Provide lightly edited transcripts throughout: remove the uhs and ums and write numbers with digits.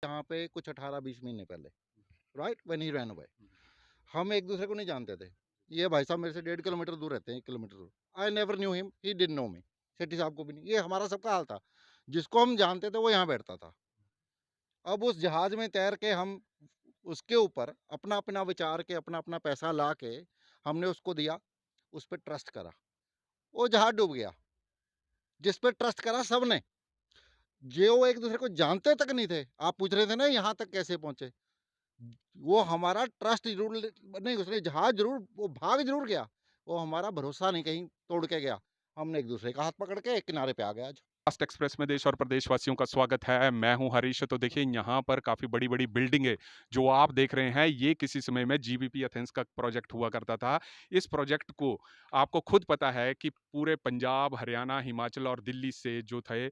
यहाँ पे कुछ 18-20 महीने पहले, right when he ran away. हम एक दूसरे को नहीं जानते थे। ये भाई साहब मेरे से 1.5 किलोमीटर दूर रहते हैं, 1 किलोमीटर दूर। I never knew him, he didn't know me. Shetty साहब को भी नहीं। ये हमारा सबका हाल था। जिसको हम जानते थे वो यहाँ बैठता था। अब उस जहाज में तैर के हम उसके ऊपर अपना अपना विचार के, अपना अपना पैसा ला के हमने उसको दिया, उस पर ट्रस्ट करा, वो जहाज डूब गया। जिस पे ट्रस्ट करा सबने, जो एक दूसरे को जानते तक नहीं थे। आप पूछ रहे थे ना यहाँ तक कैसे पहुंचे, वो हमारा ट्रस्ट जरूर नहीं, उसने जहाज जरूर, वो भाग जरूर गया, वो हमारा भरोसा नहीं कहीं तोड़ के गया। हमने एक दूसरे का हाथ पकड़ के एक किनारे पे आ गया आज। फास्ट एक्सप्रेस में देश और प्रदेशवासियों का स्वागत है। मैं हूं हरीश। तो देखिए यहाँ पर काफ़ी बड़ी-बड़ी बिल्डिंगें जो आप देख रहे हैं, ये किसी समय में जीबीपी एथेंस का प्रोजेक्ट हुआ करता था। इस प्रोजेक्ट को आपको खुद पता है कि पूरे पंजाब, हरियाणा, हिमाचल और दिल्ली से जो थे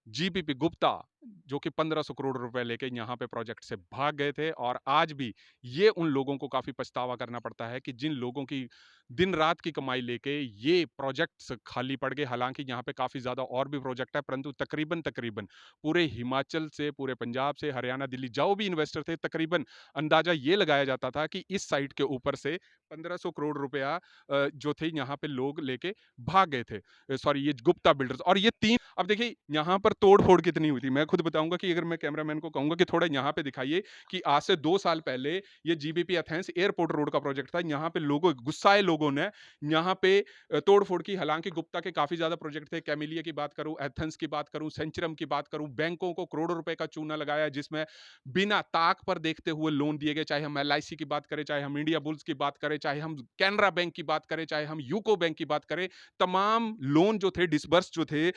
जीपीपी गुप्ता, जो कि 1500 करोड़ रुपए लेके यहाँ पे प्रोजेक्ट से भाग गए थे। और आज भी ये उन लोगों को काफ़ी पछतावा करना पड़ता है कि जिन लोगों की दिन रात की कमाई लेके ये प्रोजेक्ट्स खाली पड़ गए। हालांकि यहाँ पे काफ़ी ज़्यादा और भी प्रोजेक्ट है, परंतु तकरीबन तकरीबन पूरे हिमाचल से, पूरे पंजाब से, हरियाणा, दिल्ली जो भी इन्वेस्टर थे, तकरीबन अंदाजा ये लगाया जाता था कि इस साइट के ऊपर से 1500 करोड़ रुपया जो थे यहाँ पे लोग लेके भाग गए थे। सॉरी, ये गुप्ता बिल्डर्स। और ये तीन, अब देखिए यहाँ पर तोड़ फोड़ कितनी हुई थी। मैं खुद बताऊंगा कि अगर मैं कैमरामैन को कहूंगा कि थोड़ा यहाँ पे दिखाइए कि आज से 2 साल पहले ये जीबीपी एथेंस एयरपोर्ट रोड का प्रोजेक्ट था। यहाँ पे लोगों, गुस्साए लोगों ने यहाँ पे तोड़ फोड़ की। हालांकि गुप्ता के काफी ज्यादा प्रोजेक्ट थे। कैमिलिया की बात करूं, एथेंस की बात करूं, सेंचुरम की बात करूं, बैंकों को करोड़ों रुपए का चूना लगाया, जिसमें बिना ताक पर देखते हुए लोन दिए गए। चाहे हम एलआईसी की बात करें, चाहे हम इंडिया बुल्स की बात करें, चाहे हम कैनरा बैंक की बात करें, चाहे हम यूको बैंक की बात करें, तमाम लोन जो थे, डिसबर्स जो थे,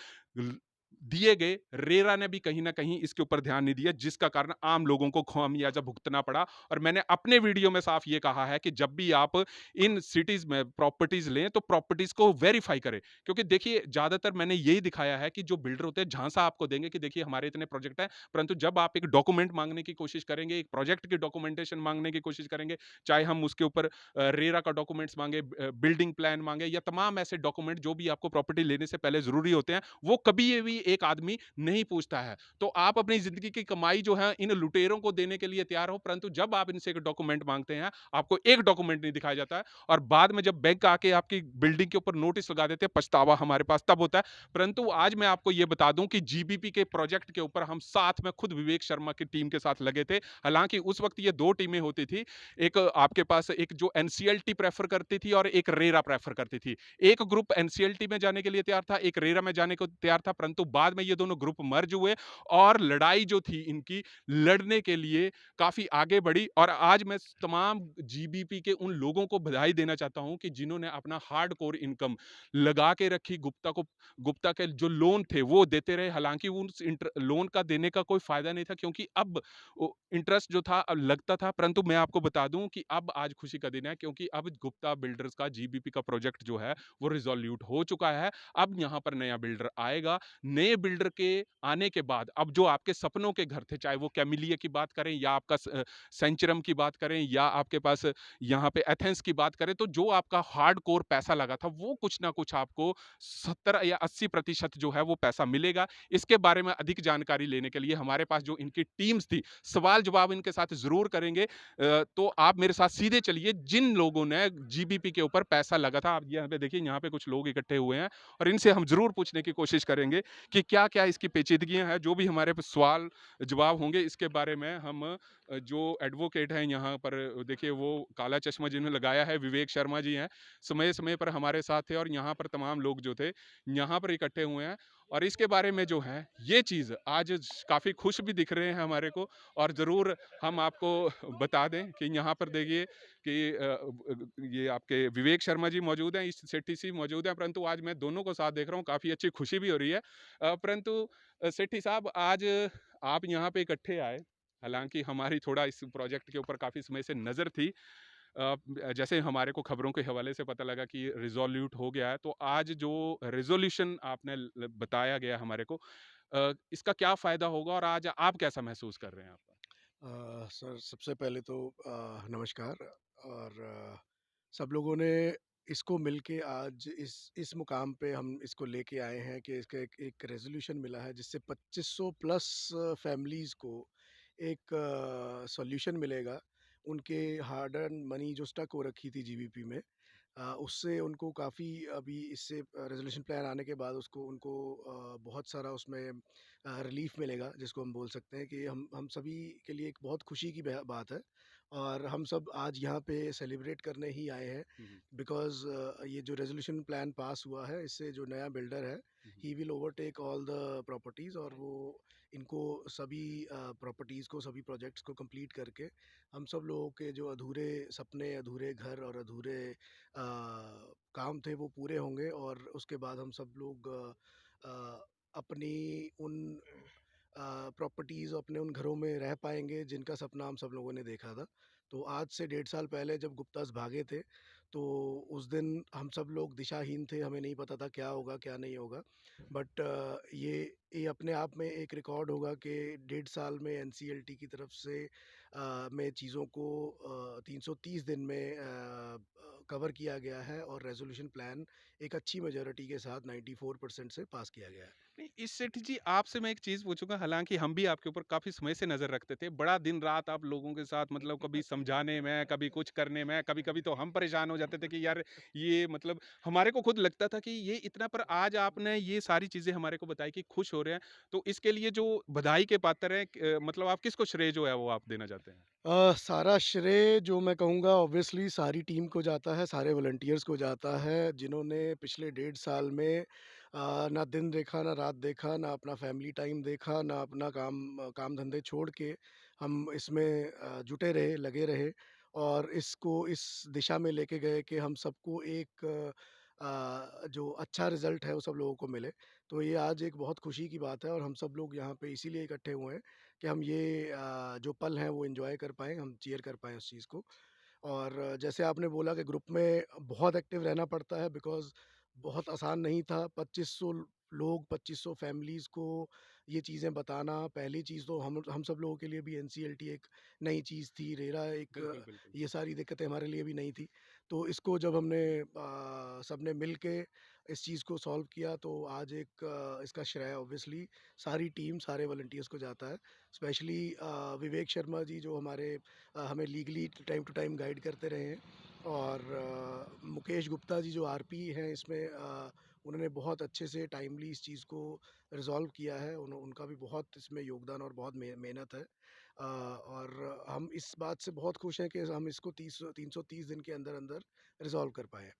दिए गए। रेरा ने भी कहीं ना कहीं इसके ऊपर ध्यान नहीं दिया, जिसका कारण आम लोगों को खामियाजा भुगतना पड़ा। और मैंने अपने वीडियो में साफ ये कहा है कि जब भी आप इन सिटीज में प्रॉपर्टीज लें तो प्रॉपर्टीज को वेरीफाई करें। क्योंकि देखिए ज्यादातर मैंने यही दिखाया है कि जो बिल्डर होते हैं झांसा आपको देंगे कि देखिए हमारे इतने प्रोजेक्ट हैं, परंतु जब आप एक डॉक्यूमेंट मांगने की कोशिश करेंगे, एक प्रोजेक्ट की डॉक्यूमेंटेशन मांगने की कोशिश करेंगे, चाहे हम उसके ऊपर रेरा का डॉक्यूमेंट्स मांगे, बिल्डिंग प्लान मांगे, या तमाम ऐसे डॉक्यूमेंट जो भी आपको प्रॉपर्टी लेने से पहले जरूरी होते हैं, वो कभी ये भी एक आदमी नहीं पूछता है। तो आप अपनी जिंदगी की कमाई जो है इन लुटेरों को देने के लिए तैयार हो, परंतु जब आप इनसे एक डॉक्यूमेंट मांगते हैं, आपको एक डॉक्यूमेंट नहीं दिखाया जाता है। और बाद में जब बैंक आके आपकी बिल्डिंग के ऊपर नोटिस लगा देते हैं, पछतावा हमारे पास तब होता है। परंतु आज मैं आपको यह बता दूं कि जीबीपी के प्रोजेक्ट के ऊपर हम साथ में खुद विवेक शर्मा की टीम के साथ लगे थे। हालांकि उस वक्त ये दो टीमें होती थी। एक आपके पास एक जो एनसीएलटी प्रेफर करती थी और एक रेरा प्रेफर करती थी। एक ग्रुप एनसीएलटी में जाने के लिए तैयार था, एक रेरा में जाने को तैयार था, परंतु बाद में ये दोनों ग्रुप मर्ज हुए और लड़ाई जो थी इनकी लड़ने के लिए काफी आगे बढ़ी। और आज मैं तमाम जीबीपी के उन लोगों को बधाई देना चाहता हूं कि जिन्होंने अपना हार्ड कोर इनकम लगा के रखी। गुप्ता के जो लोन थे वो देते रहे। हालांकि उस लोन का देने का कोई फायदा नहीं था, क्योंकि अब इंटरेस्ट जो था अब लगता था। परंतु मैं आपको बता दूं कि अब आज खुशी का दिन है, क्योंकि अब गुप्ता बिल्डर्स का जीबीपी का प्रोजेक्ट जो है वो रिजोल्यूट हो चुका है। अब यहाँ पर नया बिल्डर आएगा। नए बिल्डर के आने के बाद अब जो आपके सपनों के घर थे, चाहे वो कैमिलिया की बात करें या आपका सेंचुरम की बात करें या आपके पास यहाँ पे एथेंस की बात करें, तो जो आपका हार्ड कोर पैसा लगा था वो कुछ ना कुछ आपको 70 या 80% जो है वो पैसा मिलेगा। इसके बारे में अधिक जानकारी लेने के लिए हमारे पास जो इनकी टीम्स थी, सवाल जवाब इनके साथ जरूर करेंगे। तो आप मेरे साथ सीधे चलिए, जिन लोगों ने जीबीपी के ऊपर पैसा लगा था। आप यहाँ पे देखिए, यहाँ पे कुछ लोग इकट्ठे हुए हैं और इनसे हम जरूर पूछने की कोशिश करेंगे कि क्या क्या इसकी पेचीदगियां हैं। जो भी हमारे पे सवाल जवाब होंगे इसके बारे में हम जो एडवोकेट हैं यहाँ पर, देखिए वो काला चश्मा जिन्होंने लगाया है, विवेक शर्मा जी हैं, समय समय पर हमारे साथ थे। और यहाँ पर तमाम लोग जो थे यहाँ पर इकट्ठे हुए हैं और इसके बारे में जो है ये चीज़ आज काफ़ी खुश भी दिख रहे हैं हमारे को। और ज़रूर हम आपको बता दें कि यहाँ पर देखिए कि ये आपके विवेक शर्मा जी मौजूद हैं, इस सेठी सी मौजूद हैं। परंतु आज मैं दोनों को साथ देख रहा हूँ, काफ़ी अच्छी खुशी भी हो रही है। परंतु सेठी साहब, आज आप यहाँ पे इकट्ठे आए। हालांकि हमारी थोड़ा इस प्रोजेक्ट के ऊपर काफ़ी समय से नज़र थी। जैसे हमारे को खबरों के हवाले से पता लगा कि रिजोल्यूट हो गया है, तो आज जो रिजोल्यूशन आपने बताया गया हमारे को, इसका क्या फ़ायदा होगा और आज आप कैसा महसूस कर रहे हैं आप? सर सबसे पहले तो नमस्कार। और सब लोगों ने इसको मिलके आज इस मुकाम पे हम इसको लेके आए हैं कि इसका एक रेजोल्यूशन मिला है जिससे 2500 प्लस फैमिलीज़ को एक सॉल्यूशन मिलेगा। उनके हार्ड अर्न मनी जो स्टक हो रखी थी जीबीपी में, उससे उनको काफ़ी अभी इससे रेज़ोल्यूशन प्लान आने के बाद उसको उनको बहुत सारा उसमें रिलीफ़ मिलेगा, जिसको हम बोल सकते हैं कि हम सभी के लिए एक बहुत खुशी की बात है। और हम सब आज यहाँ पे सेलिब्रेट करने ही आए हैं, हुँ, हुँ, बिकॉज़ ये जो रेज़ोल्यूशन प्लान पास हुआ है, इससे जो नया बिल्डर है, हुँ, हुँ। He will overtake all the properties, और वो इनको सभी प्रॉपर्टीज़ को, सभी प्रोजेक्ट्स को कंप्लीट करके हम सब लोगों के जो अधूरे सपने, अधूरे घर और अधूरे काम थे, वो पूरे होंगे। और उसके बाद हम सब लोग अपनी उन प्रॉपर्टीज़, अपने उन घरों में रह पाएँगे जिनका सपना हम सब लोगों ने देखा था। तो आज से 1.5 साल पहले जब गुप्ताज़ भागे थे, तो उस दिन हम सब लोग दिशाहीन थे, हमें नहीं पता था क्या होगा, क्या नहीं होगा। बट ये अपने आप में एक रिकॉर्ड होगा कि 1.5 साल में एनसीएलटी की तरफ से में चीज़ों को 330 दिन में कवर किया गया है, और रेज़ोल्यूशन प्लान एक अच्छी मेजॉरिटी के साथ 94% से पास किया गया है। नहीं, इस सेठ जी आपसे मैं एक चीज़ पूछूँगा, हालाँकि हम भी आपके ऊपर काफ़ी समय से नज़र रखते थे। बड़ा दिन-रात आप लोगों के साथ मतलब कभी समझाने में, कभी कुछ करने में, कभी-कभी तो हम परेशान हो जाते थे कि यार ये मतलब हमारे को खुद लगता था कि ये इतना, पर आज आपने ये सारी चीज़ें हमारे को बताई कि खुश हो रहे हैं। तो इसके लिए जो बधाई के पात्र हैं मतलब आप किसको श्रेय जो है वो आप देना चाहते हैं? सारा श्रेय जो मैं कहूँगा ऑब्वियसली सारी टीम को जाता है, सारे वॉलंटियर्स को जाता है, जिन्होंने पिछले 1.5 साल में ना दिन देखा, ना रात देखा, ना अपना फैमिली टाइम देखा, ना अपना काम धंधे छोड़ के हम इसमें जुटे रहे, लगे रहे, और इसको इस दिशा में लेके गए कि हम सबको एक जो अच्छा रिज़ल्ट है वो सब लोगों को मिले। तो ये आज एक बहुत खुशी की बात है, और हम सब लोग यहाँ पे इसीलिए इकट्ठे हुए हैं कि हम ये जो पल हैं वो एन्जॉय कर पाएँ, हम चीयर कर पाएँ उस चीज़ को। और जैसे आपने बोला कि ग्रुप में बहुत एक्टिव रहना पड़ता है, बिकॉज़ बहुत आसान नहीं था 2500 लोग, 2500 फैमिलीज़ को ये चीज़ें बताना। पहली चीज़ तो हम सब लोगों के लिए भी एनसीएलटी एक नई चीज़ थी, रेरा एक बिल्कुल, बिल्कुल। ये सारी दिक्कतें हमारे लिए भी नई थी। तो इसको जब हमने सबने मिल के इस चीज़ को सॉल्व किया, तो आज एक इसका श्रेय ऑब्वियसली सारी टीम, सारे वॉलंटियर्स को जाता है। स्पेशली विवेक शर्मा जी, जो हमारे हमें legally time to time guide करते रहे हैं, और मुकेश गुप्ता जी जो आरपी हैं इसमें, उन्होंने बहुत अच्छे से टाइमली इस चीज़ को रिज़ॉल्व किया है। उनका भी बहुत इसमें योगदान और बहुत मेहनत है। और हम इस बात से बहुत खुश हैं कि हम इसको 330 दिन के अंदर-अंदर रिज़ॉल्व कर पाए हैं।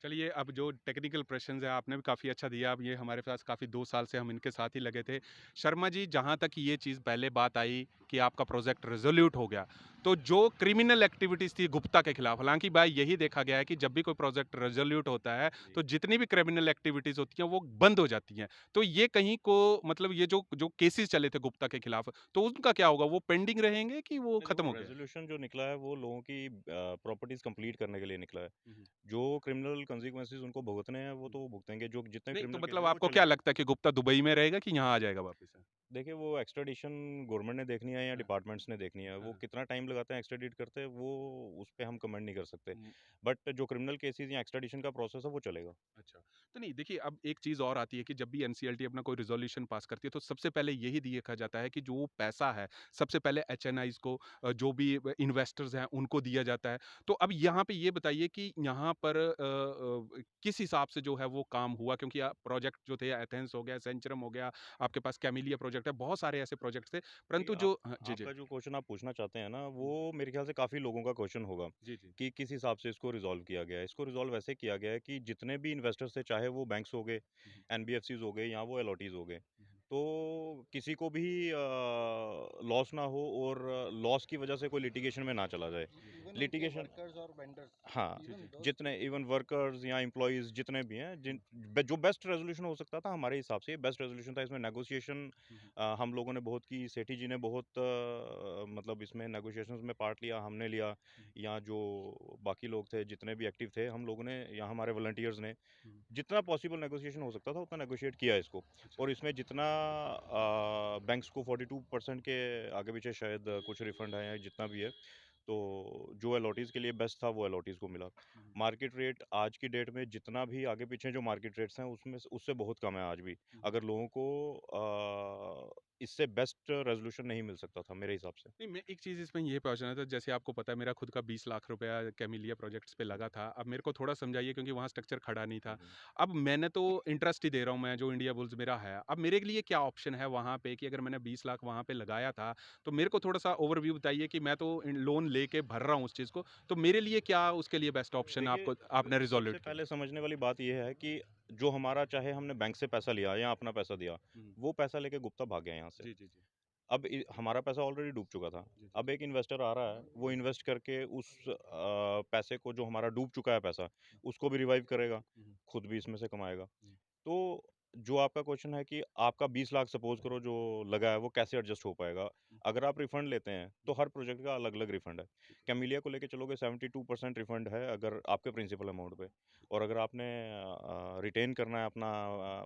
चलिए, अब जो टेक्निकल प्रश्न्स हैं आपने भी काफ़ी अच्छा दिया। अब ये हमारे पास काफ़ी 2 साल से हम इनके साथ ही लगे थे। शर्मा जी, जहाँ तक ये चीज़ पहले बात आई कि आपका प्रोजेक्ट रिज़ोल्यूट हो गया, तो जो क्रिमिनल एक्टिविटीज़ थी गुप्ता के खिलाफ, हालाँकि भाई यही देखा गया है कि जब भी कोई प्रोजेक्ट रिज़ोल्यूट होता है, तो जितनी भी क्रिमिनल एक्टिविटीज़ होती हैं, वो बंद हो जाती हैं। तो ये कहीं को मतलब ये जो जो केसेज़ चले थे गुप्ता के खिलाफ, तो उनका क्या होगा? वो पेंडिंग रहेंगे कि वो देखो, खत्म हो गए? रेज़ोल्यूशन जो निकला है वो लोगों की प्रॉपर्टीज़ कंप्लीट करने के लिए निकला है। हुँ, हुँ। जो क्रिमिनल कॉन्सिक्वेंसेज़ उनको भुगतने हैं वो हुँ। तो वो भुगतेंगे, जो जितने नहीं, तो क्रिमिनल केसेज़ मतलब हैं वो आपको क्या चलेंगे। लगता है कि गुप्ता दुबई में रहेगा कि यहाँ आ जाएगा वापस से? देखिए, वो एक्स्ट्राडिशन गवर्नमेंट ने देखनी है या हाँ, डिपार्टमेंट्स ने देखनी है। हाँ, वो हाँ। कितना टाइम लगाते हैं एक्स्ट्राडिट करते हैं, वो उस पे हम कमेंट नहीं कर सकते। हुँ। बट जो क्रिमिनल केसेज़ या एक्स्ट्राडिशन का प्रोसेस है वो चलेगा। अच्छा। तो नहीं देखिए, अब एक चीज़ और आती है कि जब भी एनसीएलटी अपना कोई रिज़ॉल्यूशन पास करती है तो सबसे पहले यही देखा जाता है कि जो पैसा है, सबसे पहले एचएनआईज़ को जो भी इन्वेस्टर्स हैं उनको दिया जाता है। तो अब यहाँ पे ये बताइए कि यहाँ पर किस हिसाब से जो है वो काम हुआ? क्योंकि प्रोजेक्ट जो थे एथेंस हो गया, सेंचुरम हो गया, आपके पास कैमेलिया प्रोजेक्ट है, बहुत सारे ऐसे प्रोजेक्ट्स थे। देखिए, परंतु जो हाँ, जी, जी। आपका जो क्वेश्चन आप पूछना चाहते हैं ना, हुँ। वो मेरे ख्याल से काफ़ी लोगों का क्वेश्चन होगा जी, जी। कि किस हिसाब से इसको रिज़ॉल्व किया गया है। इसको रिज़ॉल्व ऐसे किया गया है कि जितने भी इन्वेस्टर्स थे, चाहे वो बैंक्स हो गए, हुँ, हुँ। एनबीएफसीज़ हो गए या वो एलओटीज़ हो गए, हुँ, हुँ। तो किसी को भी लॉस ना हो और लॉस की वजह से कोई लिटिगेशन में ना चला जाए। जी, जी। इवन उनके लिटिगेशन वर्कर्स और वेंडर्स, हाँ, जी, इवन जी। दोस जितने इवन वर्कर्स या एम्प्लॉइज़ जितने भी हैं, हुँ, जो बेस्ट रेज़ोल्यूशन हो सकता था हमारे हिसाब से, ये बेस्ट रेज़ोल्यूशन था। इसमें नेगोशिएशन हुँ, हुँ। हम लोगों ने बहुत की, सेठी जी ने बहुत मतलब इसमें नेगोशिएशंस में पार्ट लिया, हमने लिया, हुँ, या जो बाकी लोग थे, जितने भी एक्टिव थे, हम लोगों ने या हमारे वॉलंटियर्स ने हुँ। जितना पॉसिबल नेगोशिएशन हो सकता था उतना नेगोशिएट किया इसको। अच्छा। और इसमें जितना बैंक्स को 42% के आगे पीछे शायद कुछ रिफंड आए हैं, जितना भी है, तो जो अलॉटीज़ के लिए बेस्ट था वो अलॉटीज़ को मिला। हुँ, हुँ। मार्केट रेट आज की डेट में जितना भी आगे पीछे जो मार्केट रेट्स हैं उसमें उससे बहुत कम है आज भी। हुँ, हुँ। अगर लोगों को इससे बेस्ट रेज़ोल्यूशन नहीं मिल सकता था मेरे हिसाब से। नहीं, मैं एक चीज़ इसमें ये पूछना था, जैसे आपको पता है मेरा खुद का 20 लाख रुपया कैमिलिया प्रोजेक्ट्स पे लगा था। अब मेरे को थोड़ा समझाइए, क्योंकि वहाँ स्ट्रक्चर खड़ा नहीं था। अब मैंने तो इंटरेस्ट ही दे रहा हूँ, मैं जो इंडिया बुल्स मेरा है। अब मेरे लिए क्या ऑप्शन है वहाँ पे, कि अगर मैंने 20 लाख वहाँ पे लगाया था, तो मेरे को थोड़ा-सा ओवरव्यू बताइए कि मैं तो इन लोन लेके भर रहा हूँ उस चीज़ को, तो मेरे लिए क्या उसके लिए बेस्ट ऑप्शन देखिए, आपको आपने सबसे रिज़ोल्यूट किया? पहले समझने वाली बात ये है कि जो हमारा चाहे हमने बैंक से पैसा लिया या अपना पैसा दिया, हुँ। वो पैसा लेके गुप्ता भाग गया यहाँ से। जी, जी, जी। अब हमारा पैसा ऑलरेडी डूब चुका था। जी, जी। अब एक इन्वेस्टर आ रहा है, वो इन्वेस्ट करके उस पैसे को, जो हमारा डूब चुका है पैसा, उसको भी रिवाइव करेगा, हुँ, हुँ, खुद भी इसमें से कमाएगा। हुँ। तो जो आपका क्वेश्चन है कि आपका 20 लाख सपोज़ करो जो लगा है, वो कैसे एडजस्ट हो पाएगा? अगर आप रिफंड लेते हैं, तो हर प्रोजेक्ट का अलग-अलग रिफंड है। ठीक है। कैमेलिया को लेके चलोगे, 72% रिफंड है अगर आपके प्रिंसिपल अमाउंट पे, और अगर आपने रिटेन करना है अपना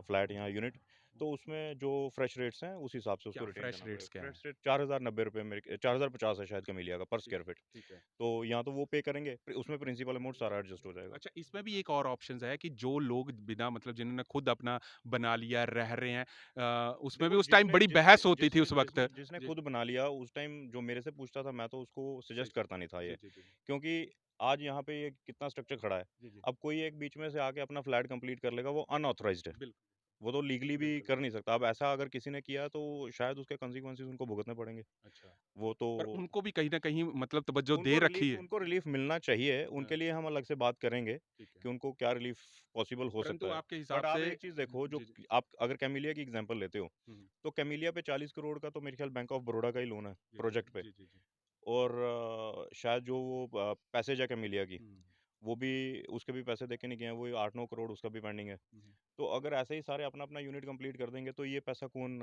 फ्लैट या यूनिट, तो उसमें जो फ्रेश रेट्स हैं, उस हिसाब से क्या उसको रिटेन फ्रेश करना रेट्स पड़ेगा। क्या हैं? फ्रेश रेट ₹4090 मेरे 4050 है शायद कैमेलिया का पर ठीक स्क्वायर फीट। ठीक है। तो या तो वो पे करेंगे, फिर उसमें प्रिंसिपल अमाउंट सारा एडजस्ट हो जाएगा। अच्छा, इसमें भी एक और ऑप्शंस है कि जो लोग बिना मतलब जिन्होंने खुद अपना बना लिया, रह रहे हैं, उसमें भी देखो, उस टाइम जिसने बड़ी जिसने बहस होती थी जिसने उस वक़्त। जिसने जिसने जी, खुद बना लिया, उस टाइम जो मेरे से पूछता था, मैं तो उसको सही, सजेस्ट सही। करता नहीं था जी, ये। जी, जी। क्योंकि आज यहाँ पे ये कितना स्ट्रक्चर खड़ा है। जी, जी। अब कोई एक बीच में से आके अपना फ्लैट कंप्लीट कर लेगा, वो अनऑथराइज्ड है। बिल्कुल, वो तो लीगली भी बिल्कुल, कर नहीं बिल्कुल। सकता। अब ऐसा अगर किसी ने किया, तो शायद उसके कॉन्सिक्वेंसेस उनको भुगतने पड़ेंगे। अच्छा, वो तो पर उनको भी कहीं न कहीं मतलब तवज्जो दे रखी है। उनको रिलीफ मिलना चाहिए। हाँ, उनके लिए हम अलग से बात करेंगे ठीक है। कि उनको क्या रिलीफ पॉसिबल हो परंतु सकता है। आपके हिसाब बट आप से एक चीज़ देखो, जो जी, जी। आप अगर कैमेलिया की एग्ज़ाम्पल लेते हो, हुँ, हुँ। तो कैमेलिया पे 40 करोड़ का तो मेरे ख्याल बैंक ऑफ बड़ौदा का ही लोन है, जी, जी। प्रोजेक्ट पे। जी, जी, जी। और शायद जो वो पैसेज है कैमेलिया की, हुँ, वो भी, उसके भी पैसे देके नहीं गए हैं, वो 8-9 करोड़ उसका भी पेंडिंग है। हुँ, हुँ। तो अगर ऐसे ही सारे अपना-अपना यूनिट कंप्लीट कर देंगे, तो ये पैसा कौन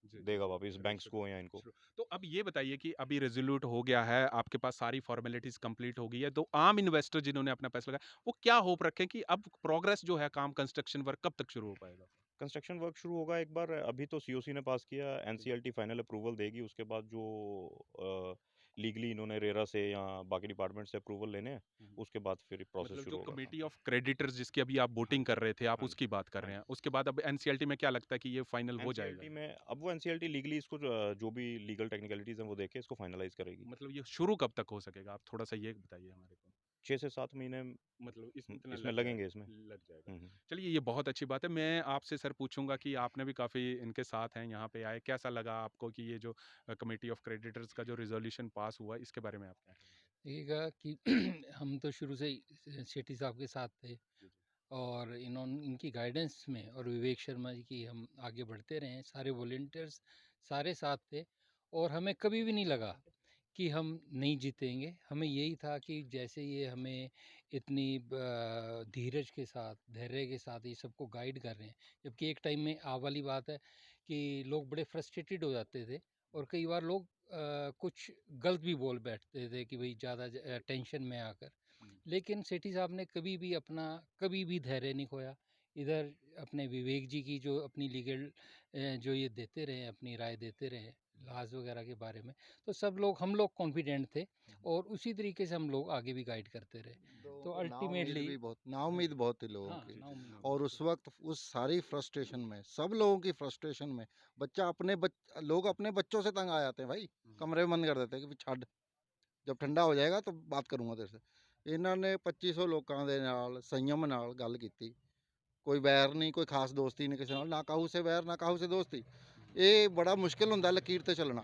जी, जी, देगा जी। वापिस, अरे बैंक्स को या इनको? तो अब ये बताइए कि अभी रेज़ोल्यूट हो गया है, आपके पास सारी फ़ॉर्मेलिटीज़ कंप्लीट हो गई है, तो आम इन्वेस्टर जिन्होंने अपना पैसा लगाया, वो क्या होप रखें कि अब प्रोग्रेस जो है काम कंस्ट्रक्शन वर्क कब तक शुरू हो पाएगा? कंस्ट्रक्शन वर्क शुरू होगा एक बार। अभी तो सीओसी ने पास किया, ठीक है। एनसीएलटी फाइनल अप्रूवल देगी, उसके बाद जो लीगली इन्होंने रेरा से या बाकी डिपार्टमेंट से अप्रूवल लेने हैं, हुँ, हुँ। उसके बाद फिर प्रोसेस मतलब जो शुरू होगा काम। कमिटी ऑफ क्रेडिटर्स जिसकी अभी आप हाँ वोटिंग जी, कर रहे थे, आप हाँ जी, उसकी बात कर हाँ रहे जी। हैं। उसके बाद अब एनसीएलटी में क्या लगता है कि ये फाइनल हो जाएगा? एनसीएलटी में अब वो एनसीएलटी लीगली इसको जो भी लीगल टेक्निकलिटीज़ हैं, वो देख के इसको फाइनलाइज़ करेगी। मतलब ये शुरू कब तक हो सकेगा? आप थोड़ा-सा ये बताइए हमारे को। 6 से 7 महीने मतलब इसमें इतना इसमें लग लगेंगे जाएगा, इसमें। लग जाएगा। हुँ, हुँ। चलिए, ये बहुत अच्छी बात है। मैं आपसे सर पूछूँगा कि आपने भी काफ़ी इनके साथ हैं, यहाँ पे आए, कैसा लगा आपको कि ये जो कमिटी ऑफ क्रेडिटर्स का जो रिज़ॉल्यूशन पास हुआ, इसके बारे में आप क्या कहेंगे? देखिएगा कि हम तो शुरू से ही शेट्टी साहब के साथ थे जी, जी। और इनकी गाइडेंस में और विवेक शर्मा जी की हम आगे बढ़ते रहे हैं। सारे वॉलेंटियर्स सारे साथ थे और हमें कभी भी नहीं लगा कि हम नहीं जीतेंगे। हमें यही था कि जैसे ये हमें इतनी धीरज के साथ, धैर्य के साथ ये सबको गाइड कर रहे हैं। जबकि एक टाइम में वाली बात है कि लोग बड़े फ्रस्ट्रेटेड हो जाते थे और कई बार लोग कुछ गलत भी बोल बैठते थे कि भई ज़्यादा टेंशन में आकर। हुँ, लेकिन सेठी साहब ने कभी भी धैर्य नहीं खोया। इधर अपने विवेक जी की जो अपनी लीगल जो ये देते रहे, अपनी राय देते रहे लॉज़ वगैरह के बारे में, तो हम लोग कॉन्फिडेंट थे हुँ, हुँ। और उसी तरीके से हम लोग आगे भी गाइड करते रहे। तो नाउम्मीद अल्टीमेटली भी बहुत हाँ, नाउम्मीद बहुत थी लोगों हाँ, की। जी, जी। नाउम्मीद और बहुत उस थी। वक्त उस सारी फ्रस्ट्रेशन में, सब लोगों की फ्रस्ट्रेशन में, बच्चा अपने लोग अपने बच्चों से तंग आ जाते हैं भाई। हुँ, हुँ। कमरे में बंद कर देते हैं कि छੱਡ, जब ठंडा हो जाएगा तो बात करूंगा तेरे से। ਇਹਨਾਂ ਨੇ 2500 ਲੋਕਾਂ ਦੇ ਨਾਲ ਸੰयਮ ਨਾਲ ਗੱਲ ਕੀਤੀ। ਕੋਈ ਵੈਰ ਨਹੀਂ, ਕੋਈ ਖਾਸ ਦੋਸਤੀ ਨਹੀਂ ਕਿਸੇ ਨਾਲ, ਨਾ ਕਾਹੂ ਸੇ ਵੈਰ ਨਾ ਕਾਹੂ ਸੇ ਦੋस्ती। ਇਹ बड़ा मुश्किल ਹੁੰਦਾ लकीर ਤੇ चलना।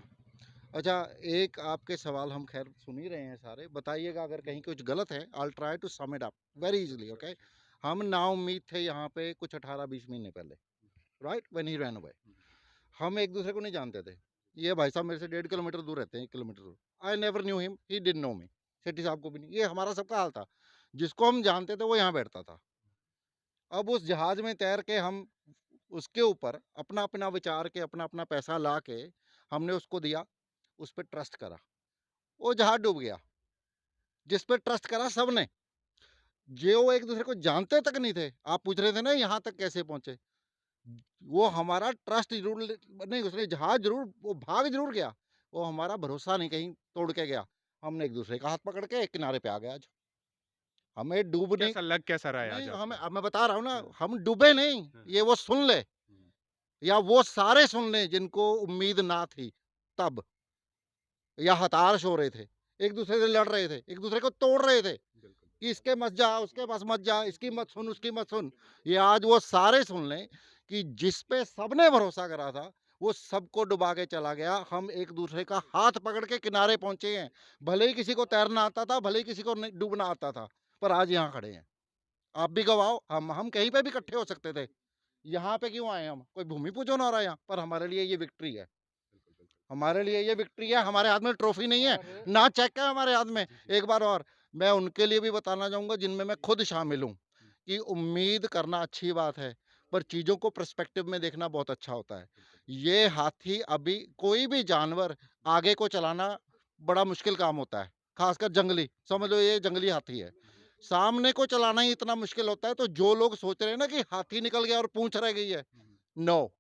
अच्छा, एक आपके सवाल हम खैर सुन ही रहे हैं सारे, बताइएगा अगर कहीं कुछ गलत है। I try to sum it up very easily, sure, okay. Sure. हम नाउम्मीद थे यहाँ पे कुछ 18-20 महीने पहले, right when he ran away. हुँ, हुँ। हम एक दूसरे को नहीं जानते थे। ये भाई साहब मेरे से 1.5 किलोमीटर दूर रहते हैं, 1 किलोमीटर दूर। I never knew him, he didn't know me. Shetty साहब को भी नहीं। ये हमारा सबका हाल था। जिसको हम जानते थे वो यहाँ बैठता था। अब उस जहाज में तैर के हम उसके ऊपर अपना अपना विचार के, अपना अपना पैसा ला के हमने उसको दिया, उस पर ट्रस्ट करा, वो जहाज डूब गया। जिस पे ट्रस्ट करा सबने, जो एक दूसरे को जानते तक नहीं थे। आप पूछ रहे थे ना यहाँ तक कैसे पहुंचे, वो हमारा ट्रस्ट जरूर नहीं, उसने जहाज जरूर, वो भाग जरूर गया, वो हमारा भरोसा नहीं कहीं तोड़ के गया। हमने एक दूसरे का हाथ पकड़ के एक किनारे पे आ गया आज। हमें डूबने कैसा लग कैसा रहा है नहीं, आज हमें, आपको? अब मैं बता रहा हूँ ना, हाँ, हम डूबे नहीं, हाँ, ये वो सुन ले। हुँ। या वो सारे सुन लें जिनको उम्मीद ना थी तब, या हताश हो रहे थे, एक दूसरे से लड़ रहे थे, एक दूसरे को तोड़ रहे थे कि इसके मत जा, उसके पास मत जा, इसकी मत सुन, उसकी मत सुन। ये आज वो सारे सुन लें कि जिस पे सबने भरोसा करा था, वो सबको डुबा के चला गया। हम एक दूसरे का हाथ पकड़ के किनारे पहुंचे हैं। भले ही किसी को तैरना आता था, भले ही किसी को नहीं डूबना आता था, पर आज यहाँ खड़े हैं। आप भी गवाओ, हम कहीं पे भी इकट्ठे हो सकते थे। यहाँ पे क्यों आए हम? कोई भूमि पूजन हो रहा है यहाँ, पर हमारे लिए ये विक्ट्री है। हमारे लिए ये विक्ट्री है, हमारे हाथ में ट्रॉफी नहीं है, और ना चेक है हमारे हाथ में। एक बार और मैं उनके लिए भी बताना चाहूँगा जिनमें मैं खुद शामिल हूँ, कि उम्मीद करना अच्छी बात है, पर चीज़ों को पर्सपेक्टिव में देखना बहुत अच्छा होता है। ये हाथी अभी कोई भी जानवर आगे को चलाना बड़ा मुश्किल काम होता है, खासकर जंगली, समझ लो ये जंगली हाथी है। सामने को चलाना ही इतना मुश्किल होता है, तो जो लोग सोच रहे हैं ना कि हाथी निकल गया और पूँछ रह गई है, नो।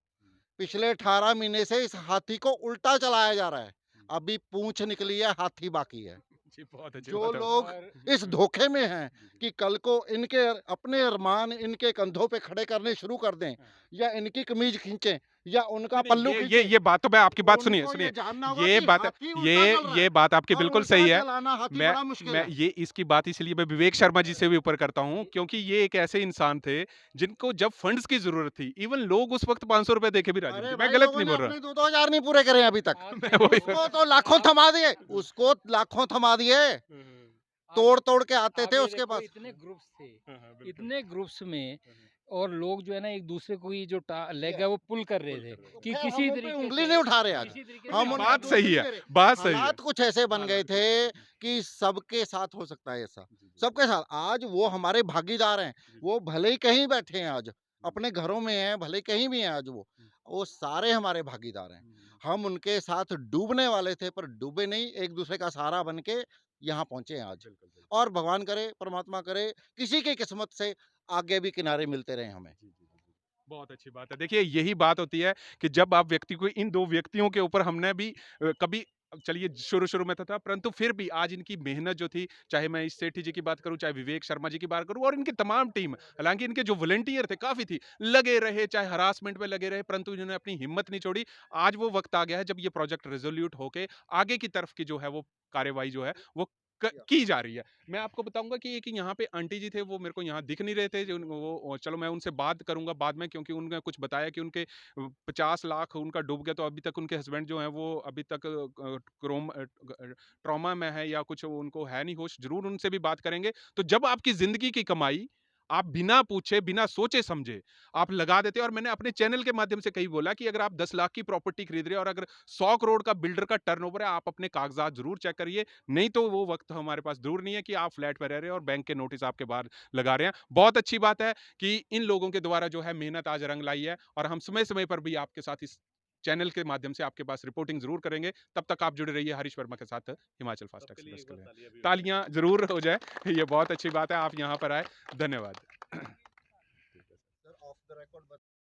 पिछले 18 महीने से इस हाथी को उल्टा चलाया जा रहा है। अभी पूँछ निकली है, हाथी बाकी है। जी, बहुत अच्छी जो बात है। लोग और इस धोखे में हैं कि कल को इनके अपने अरमान इनके कंधों पे खड़े करने शुरू कर दें, या इनकी कमीज खींचें, या उनका नहीं, पल्लू नहीं, खींचें, ये बात तो मैं आपकी तो बात सुनिए, उनको सुनिए। ये जानना होगा ये कि बात हाथी ये उल्टा चल रहा ये है, बात आपकी और बिल्कुल उल्टा सही है। चलाना हाथी मैं बड़ा मुश्किल मैं है। ये इसकी बात इसलिए मैं विवेक शर्मा जी से भी ऊपर करता हूँ, क्योंकि ये एक ऐसे इंसान थे, जिनको जब फंड्स की ज़रूरत थी, इवन लोग उस वक़्त ₹500 दे के भी राज़ी नहीं अरे थे। मैं भाई, गलत लोगों नहीं ने बोल रहा। अपने 2-2 हज़ार नहीं पूरे करे अभी तक। आप मैं वही देखो, उसको तो लाखों आप थमा दिए, उसको लाखों थमा दिए। आप तोड़-तोड़ के आते आप थे ये उसके देखो, पास। इतने ग्रुप्स थे, हाँ, हाँ, बिल्कुल। इतने ग्रुप्स में, हाँ, हाँ। और लोग जो है ना एक दूसरे को ये जो लेग यस। है वो पुल कर रहे पुल थे कर रहे तो थे। कि फिर हम किसी उन पे तरीके उँगली से, नहीं उठा रहे आज। किसी तरीके नहीं, से हम नहीं, उन हमारा पे बात जो सही दोष है, नहीं दे रहे। बात सही है। हालात कुछ ऐसे बन गए हालात कुछ थे ऐसे थे। कि सबके साथ हो सकता है ऐसा। जी, जी, सबके साथ। आज वो हमारे भागीदार हैं। जी, वो भले ही कहीं बैठे हैं आज, हुँ, अपने घरों में हैं, भले ही कहीं भी हैं आज वो। हुँ, वो सारे हमारे भागीदार हैं। हुँ। हम उनके साथ डूबने वाले थे, पर डूबे नहीं, एक-दूसरे का सहारा बन के यहाँ पहुँचे हैं आज। बिल्कुल, बिल्कुल। और भगवान करे, परमात्मा करे, किसी की किस्मत से आगे भी किनारे मिलते रहें हमें। जी, जी, जी, जी। बहुत अच्छी बात है। देखिए, यही बात होती है कि जब आप व्यक्ति को इन 2 व्यक्तियों के ऊपर हमने भी कभी चलिए शुरू-शुरू में तो था, परंतु फिर भी आज इनकी मेहनत जो थी, चाहे मैं इस सेठी जी की बात करूँ, चाहे विवेक शर्मा जी की बात करूँ और इनकी तमाम टीम, हालाँकि इनके जो वॉलंटियर थे, काफ़ी थी, लगे रहे, चाहे हरासमेंट में लगे रहे, परंतु इन्होंने अपनी हिम्मत नहीं छोड़ी। आज वो वक़्त आ गया है, जब ये प्रोजेक्ट रिज़ॉल्यूट होके आगे की तरफ की जो है, वो कार्यवाही जो है, वो की जा रही है। मैं आपको बताऊँगा कि एक यहाँ पे आंटी जी थे, वो मेरे को यहाँ दिख नहीं रहे थे, जो वो चलो मैं उनसे बात करूँगा बाद में, क्योंकि उन्होंने कुछ बताया कि उनके 50 लाख उनका डूब गया, तो अभी तक उनके हस्बैंड जो हैं वो अभी तक ट्रॉमा में है या कुछ उनको है नहीं होश, ज़रूर उनसे भी बात करेंगे। तो जब आपकी ज़िंदगी की कमाई आप बिना पूछे, बिना सोचे-समझे आप लगा देते हैं, और मैंने अपने चैनल के माध्यम से कहीं बोला कि अगर आप 10 लाख की प्रॉपर्टी खरीद रहे हैं और अगर 100 करोड़ का बिल्डर का टर्नओवर है, आप अपने कागज़ात ज़रूर चेक करिए। नहीं तो वो वक़्त हमारे पास दूर नहीं है कि आप फ्लैट पे रह रहे हैं और बैंक के नोटिस आपके बाहर लगा रहे हैं। बहुत अच्छी बात है कि इन लोगों के द्वारा जो है मेहनत आज रंग लाई है, और हम समय-समय पर भी आपके साथ इस चैनल के माध्यम से आपके पास रिपोर्टिंग ज़रूर करेंगे। तब तक आप जुड़े रहिए हरीश वर्मा के साथ हिमाचल फास्ट सबके लिए एक्सप्रेस एक के बार लिए। तालियां भी हो जाए। तालियाँ ज़रूर हो जाए, ये बहुत अच्छी बात है, आप यहाँ पर आए। धन्यवाद। Sir of the record